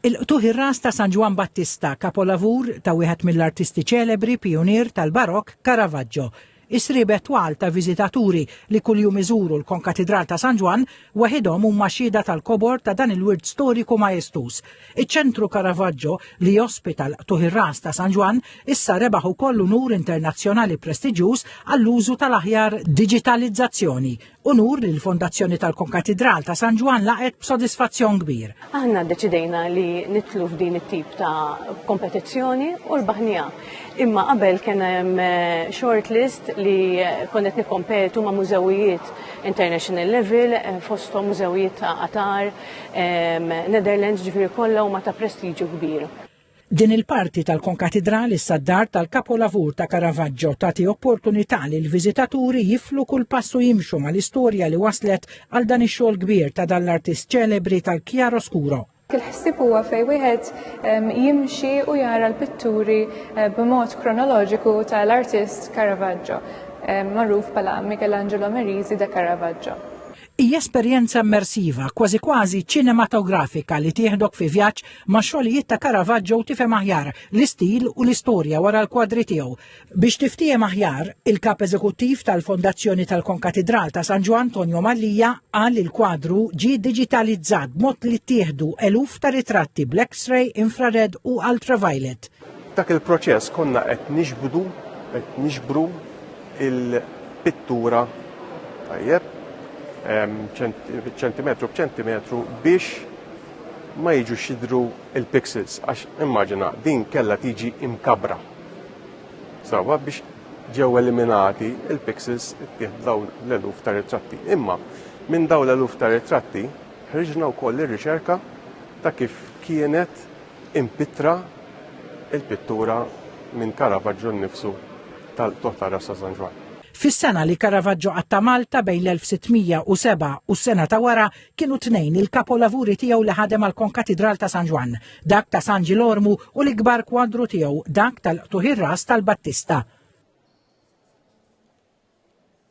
Il-qtuħ ir-ras ta' San Juan Battista, kapolavur ta' wieħed mill-artisti ċelebri pionier tal-Barokk Caravaggio. Isribet twal ta' viżitaturi li kuljum iżuru l-konkatedral ta' San Juan waħedhom huma xhieda tal-kobor ta' dan il-wirt storiku majestus. Iċ-ċentru Caravaggio li jospita l-qtuħ ir-ras ta' San Juan issa rebaħ ukoll unur internazzjonali prestiġjuż għall-użu tal-aħjar diġitalizzazzjoni. Unur li l-Fondazzjoni tal-Konkatedral ta' San Juan laqet b'sodisfazzjon kbir. Aħna ddeċidejna li nitlu f'din it-tip ta' kompetizzjoni u rbaħnija. Imma qabel kien hemm short list li konnet nikkompetu ma' mużewijiet international level, fosthom mużewijiet ta' Qatar, Netherlands ġifieri kollha huma ta' prestiġju kbir. Din il-parti tal-konkatedral issa d-dar tal-kapolavur ta' Caravaggio tagħti opportunità li l-viżitaturi jiflu kull passu jimxu mal-istorja li waslet għal dan ix-xogħol kbir ta' dan l-artist ċelebri tal-Chiaroscuro. Il-ħsieb huwa fejn wieħed jimxi u jara l-pitturi b'mod kronoloġiku tal-artist Caravaggio, magħruf bħala Michelangelo Merisi da Caravaggio. Hija esperjenza immersiva, kważi kważi ċinematografika li tieħdok fi vjaġġ ma' xogħlijiet ta' Caravaggio u tifhem aħjar l-istil u l-istorja wara l-kwadri tiegħu. Biex tiftiem aħjar, il-kap eżekuttiv tal-Fondazzjoni tal-Konkatedral ta' San Juan Antonio Mallija qal li l-kwadru ġie diġitalizzat b'mod li ttieħdu eluf ta' ritratti bl-X-ray, infrared u ultraviolet. Dak il-proċess konna qed nixbru il-pittura tajjeb ċentimetru b'ċentimetru biex ma jiġu xidru il-pixels, għax immaġina din kella tiġi imkabra. Sawa biex ġew eliminati il-pixels dawn l-eluf ta' ritratti. Imma minn dawn l-eluf ta' ritratti ħriġna wkoll ir-riċerka ta' kif kienet impittra il-pittura minn Caravaggio nnifsu tal-qtuħ tar-ras ta' San Juan. Fis-sena li Caravaggio għatta Malta bejn l-1607 u s-sena ta' wara kienu tnejn il-kapolavuri tiegħu li ħadem għal konkatedral ta' San Juan, dak ta' San Girolamo u l-ikbar kwadru tiegħu dak tal-qtuħ ir-ras tal-Battista.